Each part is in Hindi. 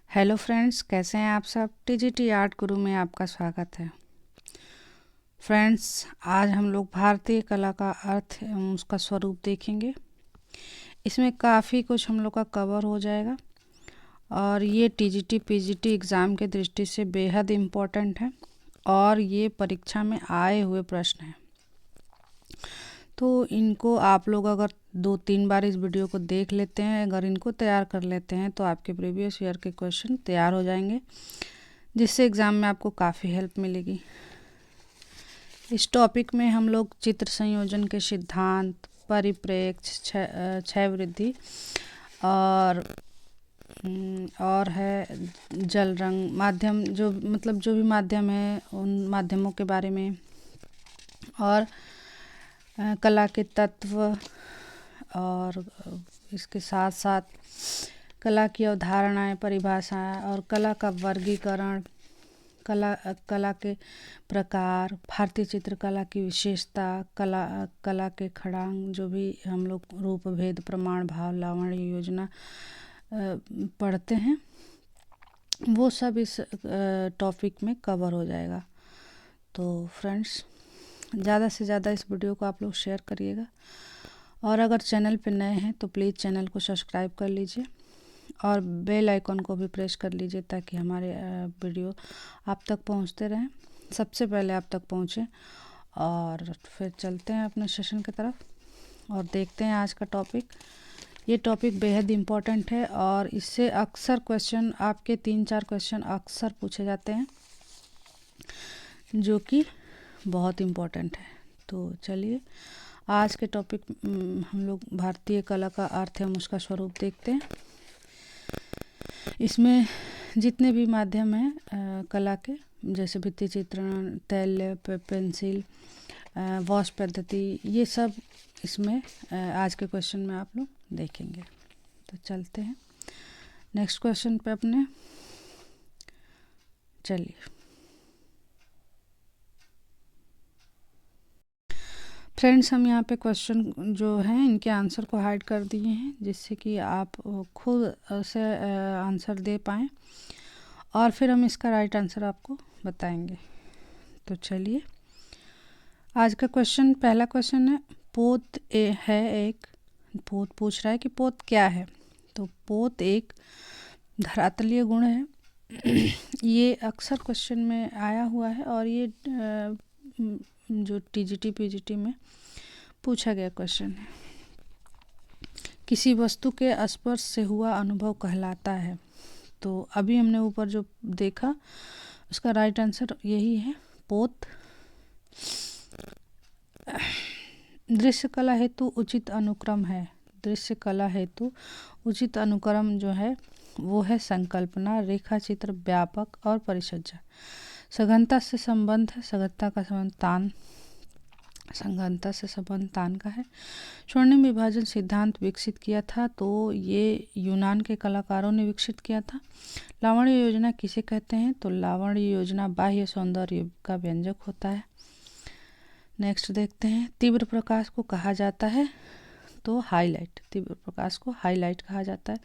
हेलो फ्रेंड्स, कैसे हैं आप सब। टीजीटी आर्ट गुरु में आपका स्वागत है। फ्रेंड्स, आज हम लोग भारतीय कला का अर्थ एवं उसका स्वरूप देखेंगे। इसमें काफ़ी कुछ हम लोग का कवर हो जाएगा और ये टीजीटी पीजीटी एग्ज़ाम के दृष्टि से बेहद इम्पोर्टेंट है और ये परीक्षा में आए हुए प्रश्न हैं। तो इनको आप लोग अगर 2-3 बार इस वीडियो को देख लेते हैं, अगर इनको तैयार कर लेते हैं तो आपके प्रीवियस ईयर के क्वेश्चन तैयार हो जाएंगे, जिससे एग्ज़ाम में आपको काफ़ी हेल्प मिलेगी। इस टॉपिक में हम लोग चित्र संयोजन के सिद्धांत, परिप्रेक्ष्य, क्षय वृद्धि और है जल रंग माध्यम, जो मतलब जो भी माध्यम है उन माध्यमों के बारे में, और कला के तत्व, और इसके साथ साथ कला की अवधारणाएं, परिभाषाएं और कला का वर्गीकरण, कला के प्रकार, भारतीय चित्रकला की विशेषता, कला के खड़ांग, जो भी हम लोग रूप भेद, प्रमाण भाव, लावण्य योजना पढ़ते हैं, वो सब इस टॉपिक में कवर हो जाएगा। तो फ्रेंड्स, ज़्यादा से ज़्यादा इस वीडियो को आप लोग शेयर करिएगा और अगर चैनल पर नए हैं तो प्लीज़ चैनल को सब्सक्राइब कर लीजिए और बेल आइकन को भी प्रेस कर लीजिए ताकि हमारे वीडियो आप तक पहुंचते रहें, सबसे पहले आप तक पहुंचे। और फिर चलते हैं अपने सेशन की तरफ और देखते हैं आज का टॉपिक। ये टॉपिक बेहद इम्पोर्टेंट है और इससे अक्सर क्वेश्चन, आपके 3-4 क्वेश्चन अक्सर पूछे जाते हैं, जो कि बहुत इम्पोर्टेंट है। तो चलिए आज के टॉपिक हम लोग भारतीय कला का अर्थ एवं उसका स्वरूप देखते हैं। इसमें जितने भी माध्यम हैं कला के, जैसे भित्ति चित्रण, तैल्य, पेंसिल, वाश पद्धति, ये सब इसमें आज के क्वेश्चन में आप लोग देखेंगे। तो चलते हैं नेक्स्ट क्वेश्चन पे अपने। चलिए फ्रेंड्स, हम यहाँ पे क्वेश्चन जो हैं इनके आंसर को हाइड कर दिए हैं, जिससे कि आप खुद से आंसर दे पाएँ और फिर हम इसका राइट आंसर आपको बताएंगे। तो चलिए आज का क्वेश्चन, पहला क्वेश्चन है, पोत है एक, पोत पूछ रहा है कि पोत क्या है। तो पोत एक धरातलीय गुण है। ये अक्सर क्वेश्चन में आया हुआ है और ये जो टीजीटी पीजीटी में पूछा गया क्वेश्चन है। किसी वस्तु के स्पर्श से हुआ अनुभव कहलाता है। तो अभी हमने ऊपर जो देखा उसका राइट आंसर यही है, पोत। दृश्य कला हेतु उचित अनुक्रम है। दृश्य कला हेतु उचित अनुक्रम जो है वो है संकल्पना, रेखा चित्र, व्यापक और परिसज्जा। सघनता से संबंध है, सघनता का संबंध तान, संघनता से संबंध तान का है। स्वर्णिम विभाजन सिद्धांत विकसित किया था तो ये यूनान के कलाकारों ने विकसित किया था। लावण्य योजना किसे कहते हैं। तो लावण्य योजना बाह्य सौंदर्य का व्यंजक होता है। नेक्स्ट देखते हैं, तीव्र प्रकाश को कहा जाता है। तो हाईलाइट, तीव्र प्रकाश को हाईलाइट कहा जाता है।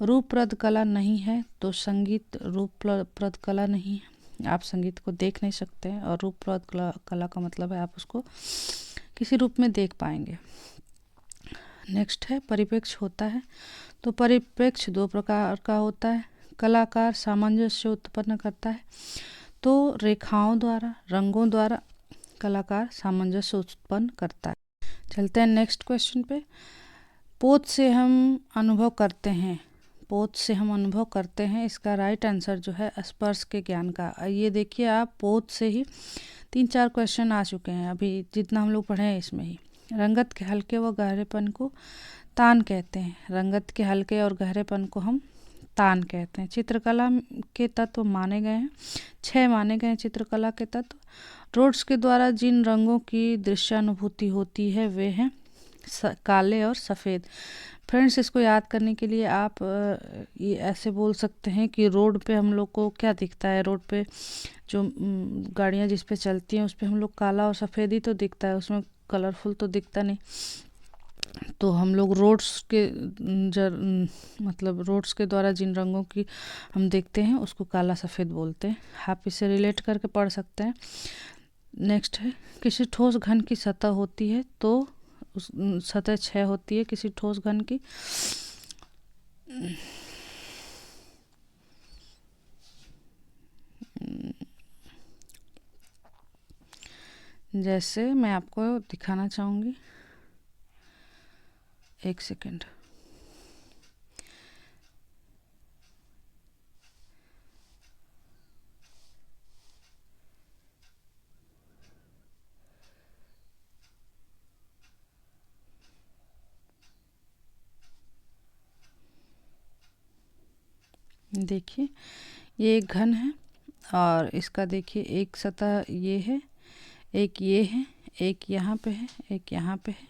रूपप्रद कला नहीं है। तो संगीत रूपप्रद कला नहीं है, आप संगीत को देख नहीं सकते हैं, और रूपप्रद कला का मतलब है आप उसको किसी रूप में देख पाएंगे। नेक्स्ट है, परिप्रेक्ष्य होता है। तो परिप्रेक्ष्य 2 प्रकार का होता है। कलाकार सामंजस्य उत्पन्न करता है। तो रेखाओं द्वारा, रंगों द्वारा कलाकार सामंजस्य उत्पन्न करता है। चलते हैं नेक्स्ट क्वेश्चन पे। पोत से हम अनुभव करते हैं। पोत से हम अनुभव करते हैं, इसका राइट आंसर जो है स्पर्श के ज्ञान का। ये देखिए आप, पोत से ही 3-4 क्वेश्चन आ चुके हैं अभी जितना हम लोग पढ़े हैं इसमें ही। रंगत के हल्के व गहरेपन को तान कहते हैं। रंगत के हल्के और गहरेपन को हम तान कहते हैं। चित्रकला के तत्व माने गए हैं, 6 माने गए हैं चित्रकला के तत्व। रोड्स के द्वारा जिन रंगों की दृश्यानुभूति होती है वे हैं काले और सफ़ेद। फ्रेंड्स, इसको याद करने के लिए आप ये ऐसे बोल सकते हैं कि रोड पे हम लोग को क्या दिखता है। रोड पे जो गाड़ियाँ जिस पे चलती हैं उस पे हम लोग काला और सफ़ेद ही तो दिखता है, उसमें कलरफुल तो दिखता नहीं। तो हम लोग रोड्स के मतलब रोड्स के द्वारा जिन रंगों की हम देखते हैं उसको काला सफ़ेद बोलते हैं। आप इसे रिलेट करके पढ़ सकते हैं। नेक्स्ट है, किसी ठोस घन की सतह होती है तो उस सतह क्षय होती है किसी ठोस घन की। जैसे मैं आपको दिखाना चाहूँगी, एक सेकेंड। देखिए ये एक घन है और इसका देखिए एक सतह ये है, एक ये है, एक यहाँ पे है, एक यहाँ पे है,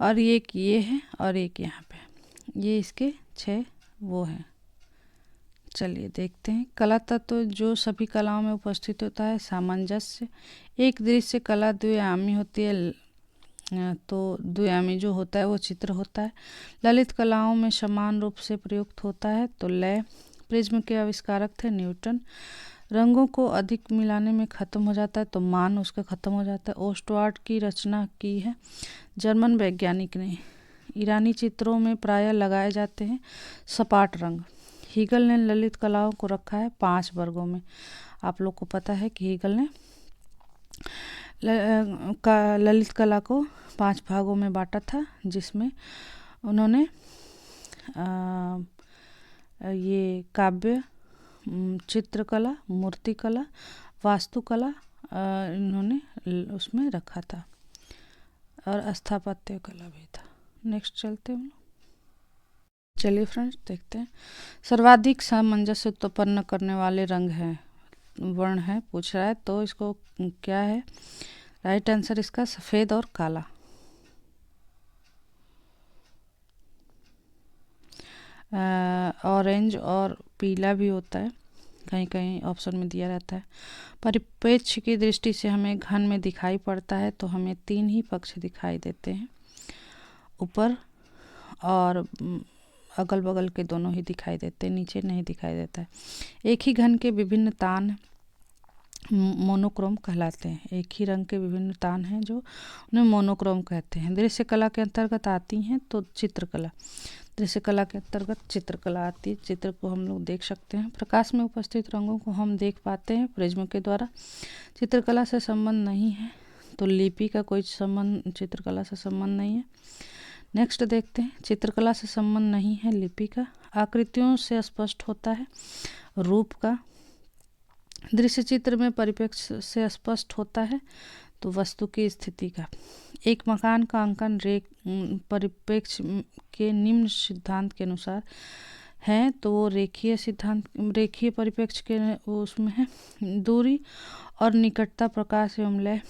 और एक ये है और एक यहाँ पे है। ये इसके 6 वो हैं। चलिए देखते हैं। कला तत्व जो सभी कलाओं में उपस्थित होता है। सामंजस्य, एक दृश्य कला द्विआयामी होती है, तो द्विआयामी जो होता है वो चित्र होता है। ललित कलाओं में समान रूप से प्रयुक्त होता है, तो लय। प्रिज्म के आविष्कारक थे न्यूटन। रंगों को अधिक मिलाने में ख़त्म हो जाता है, तो मान उसका ख़त्म हो जाता है। ओस्टवार्ड की रचना की है जर्मन वैज्ञानिक ने। ईरानी चित्रों में प्रायः लगाए जाते हैं सपाट रंग। हीगल ने ललित कलाओं को रखा है 5 वर्गों में। आप लोग को पता है कि हीगल ने ललित कला को 5 भागों में बांटा था, जिसमें उन्होंने ये काव्य, चित्रकला, मूर्तिकला, वास्तुकला इन्होंने उसमें रखा था, और स्थापत्य कला भी था। नेक्स्ट चलते हैं। चलिए फ्रेंड्स देखते हैं। सर्वाधिक सामंजस्य उत्पन्न करने वाले रंग हैं, वर्ण है पूछ रहा है, तो इसको क्या है राइट आंसर इसका? सफ़ेद और काला। ऑरेंज और पीला भी होता है, कहीं कहीं ऑप्शन में दिया रहता है। परिप्रेक्ष्य की दृष्टि से हमें घन में दिखाई पड़ता है, तो हमें 3 ही पक्ष दिखाई देते हैं, ऊपर और अगल बगल के दोनों ही दिखाई देते हैं, नीचे नहीं दिखाई देता है। एक ही घन के विभिन्न तान मोनोक्रोम कहलाते हैं। एक ही रंग के विभिन्न तान हैं जो उन्हें मोनोक्रोम कहते हैं। दृश्य कला के अंतर्गत आती हैं तो चित्रकला, दृश्य कला के अंतर्गत चित्रकला आती है। चित्र को हम लोग देख सकते हैं। प्रकाश में उपस्थित रंगों को हम देख पाते हैं प्रिज्म के द्वारा। चित्रकला से संबंध नहीं है, तो लिपि का कोई संबंध चित्रकला से संबंध नहीं है। नेक्स्ट देखते हैं। चित्रकला से संबंध नहीं है लिपि का। आकृतियों से स्पष्ट होता है रूप का। दृश्य चित्र में परिप्रेक्ष्य से स्पष्ट होता है, तो वस्तु की स्थिति का। एक मकान का अंकन परिप्रेक्ष्य के निम्न सिद्धांत के अनुसार है, तो वो रेखीय सिद्धांत, रेखीय परिप्रेक्ष्य के उसमें है। दूरी और निकटता, प्रकाश एवं लय,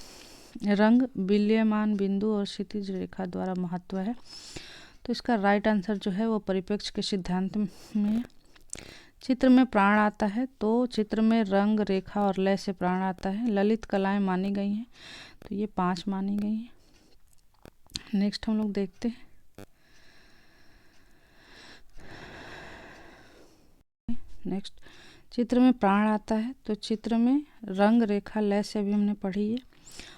रंग, विलयमान बिंदु और क्षितिज रेखा द्वारा महत्व है, तो इसका राइट आंसर जो है वो परिप्रेक्ष्य के सिद्धांत में। चित्र में प्राण आता है, तो चित्र में रंग, रेखा और लय से प्राण आता है। ललित कलाएं मानी गई हैं, तो ये 5 मानी गई हैं। नेक्स्ट हम लोग देखते हैं। नेक्स्ट, चित्र में प्राण आता है, तो चित्र में रंग, रेखा, लय से अभी हमने पढ़ी है।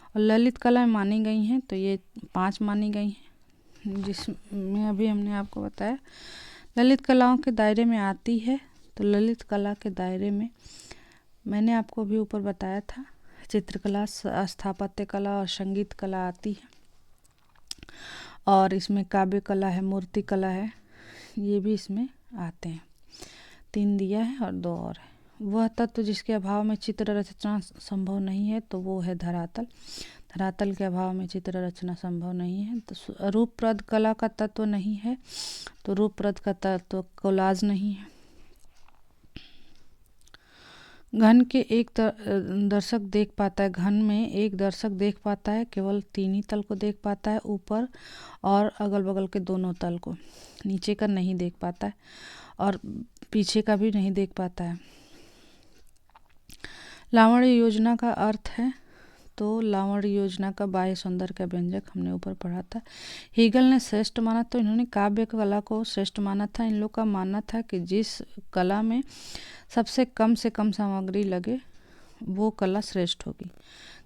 और ललित कलाएं मानी गई हैं, तो ये 5 मानी गई हैं, जिसमें अभी हमने आपको बताया ललित कलाओं के दायरे में आती है। तो ललित कला के दायरे में मैंने आपको अभी ऊपर बताया था चित्रकला, स्थापत्य कला और संगीत कला आती है, और इसमें काव्य कला है, मूर्ति कला है, ये भी इसमें आते हैं। 3 दिया है और 2 और है। वह तत्व जिसके अभाव में चित्र रचना संभव नहीं है, तो वो है धरातल। धरातल के अभाव में चित्र रचना संभव नहीं है। तो रूपप्रद कला का तत्व नहीं है, तो रूपप्रद का तत्व कोलाज नहीं है। घन के एक दर्शक देख पाता है, घन में एक दर्शक देख पाता है केवल 3 ही तल को देख पाता है, ऊपर और अगल बगल के दोनों तल को, नीचे का नहीं देख पाता है और पीछे का भी नहीं देख पाता है। लावण्य योजना का अर्थ है तो लावण्य योजना का बाह्य सौंदर्य का व्यंजक हमने ऊपर पढ़ा था। हीगल ने श्रेष्ठ माना, तो इन्होंने काव्य कला को श्रेष्ठ माना था। इन लोग का मानना था कि जिस कला में सबसे कम से कम सामग्री लगे वो कला श्रेष्ठ होगी।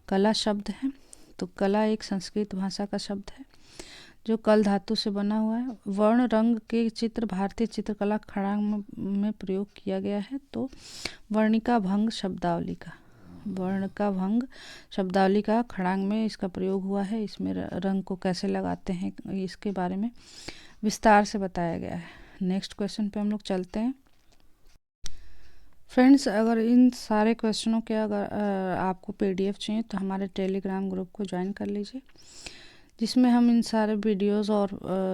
कला शब्द है, तो कला एक संस्कृत भाषा का शब्द है जो कल धातु से बना हुआ है। वर्ण रंग के चित्र भारतीय चित्रकला खड़ांग में प्रयोग किया गया है। तो वर्णिका भंग शब्दावली का, वर्ण का भंग शब्दावली का खड़ांग में इसका प्रयोग हुआ है। इसमें रंग को कैसे लगाते हैं इसके बारे में विस्तार से बताया गया है। नेक्स्ट क्वेश्चन पे हम लोग चलते हैं। फ्रेंड्स, अगर इन सारे क्वेश्चनों के अगर आपको PDF चाहिए तो हमारे टेलीग्राम ग्रुप को ज्वाइन कर लीजिए, जिसमें हम इन सारे वीडियोस और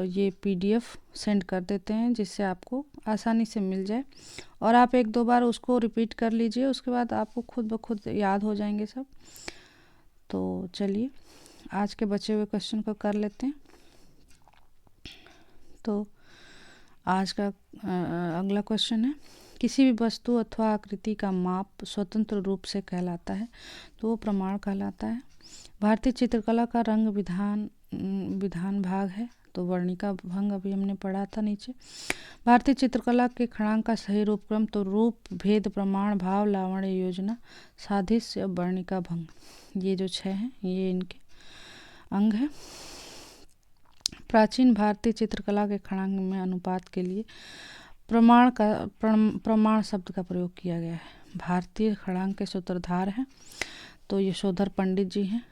ये PDF सेंड कर देते हैं, जिससे आपको आसानी से मिल जाए और आप 1-2 बार उसको रिपीट कर लीजिए, उसके बाद आपको खुद ब खुद याद हो जाएंगे सब। तो चलिए आज के बचे हुए क्वेश्चन को कर लेते हैं। तो आज का अगला क्वेश्चन है, किसी भी वस्तु अथवा आकृति का माप स्वतंत्र रूप से कहलाता है तो वो प्रमाण कहलाता है। भारतीय चित्रकला का रंग विधान भाग है, तो वर्णिका भंग अभी हमने पढ़ा था नीचे। भारतीय चित्रकला के खड़ांग का सही रूपक्रम, तो रूप भेद प्रमाण भाव लावण्य योजना सादृश्य वर्णिका भंग। ये जो 6 हैं ये इनके अंग है। प्राचीन भारतीय चित्रकला के खड़ांग में अनुपात के लिए प्रमाण शब्द का प्रयोग किया गया है। भारतीय खड़ांग के सूत्रधार हैं तो यशोधर पंडित जी हैं,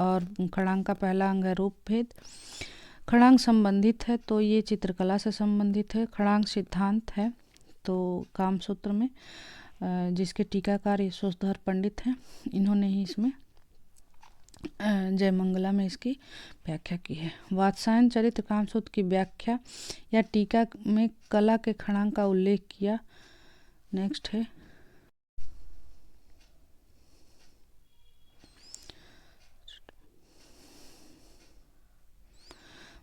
और खड़ांग का पहला अंग है रूप भेद। खड़ांग संबंधित है तो ये चित्रकला से संबंधित है। खड़ांग सिद्धांत है तो कामसूत्र में जिसके टीकाकार यशोधर पंडित हैं, इन्होंने ही इसमें जयमंगला में इसकी व्याख्या की है। वात्सायन चरित्र कामसूत्र की व्याख्या या टीका में कला के खड़ांग का उल्लेख किया। नेक्स्ट है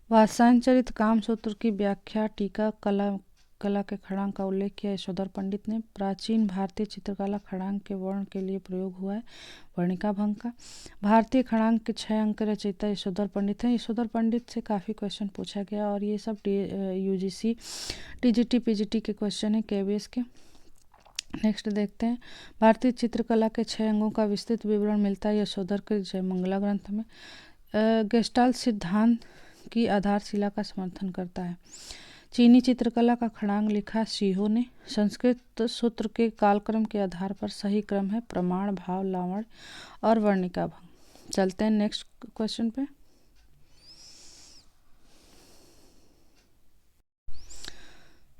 वात्सायन चरित्र कामसूत्र की व्याख्या टीका कला के खड़ांग का उल्लेख किया यशोधर पंडित ने। प्राचीन भारतीय चित्रकला खड़ांग के वर्ण के लिए प्रयोग हुआ है वर्णिका भंग का। भारतीय खड़ांग के 6 अंक रचयिता यशोधर पंडित हैं। यशोधर पंडित से काफ़ी क्वेश्चन पूछा गया और ये सब UGC TGT PGT के क्वेश्चन है KBS के। नेक्स्ट देखते हैं, भारतीय चित्रकला के 6 अंगों का विस्तृत विवरण मिलता है यशोधर के जयमंगला ग्रंथ में। गेस्टाल्ट सिद्धांत की आधारशिला का समर्थन करता है। चीनी चित्रकला का खड़ांग लिखा शीहो ने। संस्कृत सूत्र के कालक्रम के आधार पर सही क्रम है प्रमाण भाव लावण्य और वर्णिका भंग। चलते हैं नेक्स्ट क्वेश्चन पे।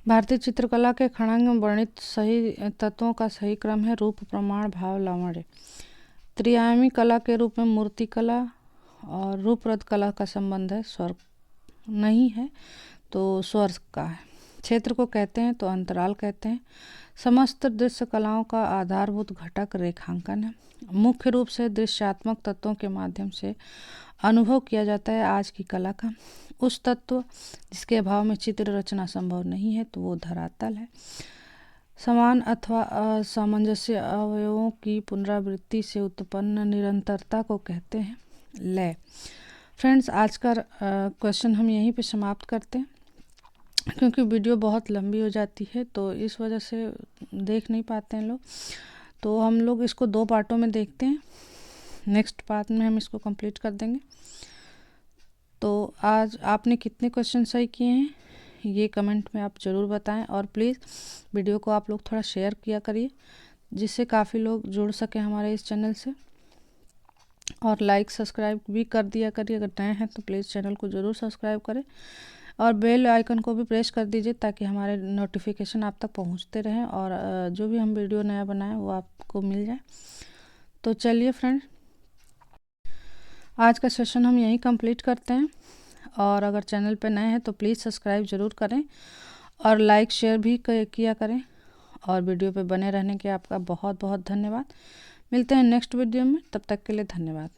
भारतीय चित्रकला के खड़ांग में वर्णित सही तत्वों का सही क्रम है रूप प्रमाण भाव लावण्य। त्रिआयामी कला के रूप में मूर्ति कला और रूपरत कला का संबंध है, स्वर्ग नहीं है तो स्वर्ग का है। क्षेत्र को कहते हैं तो अंतराल कहते हैं। समस्त दृश्य कलाओं का आधारभूत घटक रेखांकन है। मुख्य रूप से दृश्यात्मक तत्वों के माध्यम से अनुभव किया जाता है आज की कला का। उस तत्व जिसके अभाव में चित्र रचना संभव नहीं है तो वो धरातल है। समान अथवा असामंजस्य अवयवों की पुनरावृत्ति से उत्पन्न निरंतरता को कहते हैं लय। फ्रेंड्स, आज का क्वेश्चन हम यहीं पे समाप्त करते हैं, क्योंकि वीडियो बहुत लंबी हो जाती है तो इस वजह से देख नहीं पाते हैं लोग। तो हम लोग इसको 2 पार्टों में देखते हैं, नेक्स्ट पार्ट में हम इसको कंप्लीट कर देंगे। तो आज आपने कितने क्वेश्चन सही किए हैं ये कमेंट में आप ज़रूर बताएं, और प्लीज़ वीडियो को आप लोग थोड़ा शेयर किया करिए जिससे काफ़ी लोग जुड़ सकें हमारे इस चैनल से। और लाइक सब्सक्राइब भी कर दिया करिए, अगर नए हैं तो प्लीज़ चैनल को ज़रूर सब्सक्राइब करें और बेल आइकन को भी प्रेस कर दीजिए ताकि हमारे नोटिफिकेशन आप तक पहुंचते रहें और जो भी हम वीडियो नया बनाएं वो आपको मिल जाए। तो चलिए फ्रेंड, आज का सेशन हम यहीं कंप्लीट करते हैं, और अगर चैनल पे नए हैं तो प्लीज़ सब्सक्राइब ज़रूर करें और लाइक शेयर भी किया करें, और वीडियो पे बने रहने के आपका बहुत बहुत धन्यवाद। मिलते हैं नेक्स्ट वीडियो में, तब तक के लिए धन्यवाद।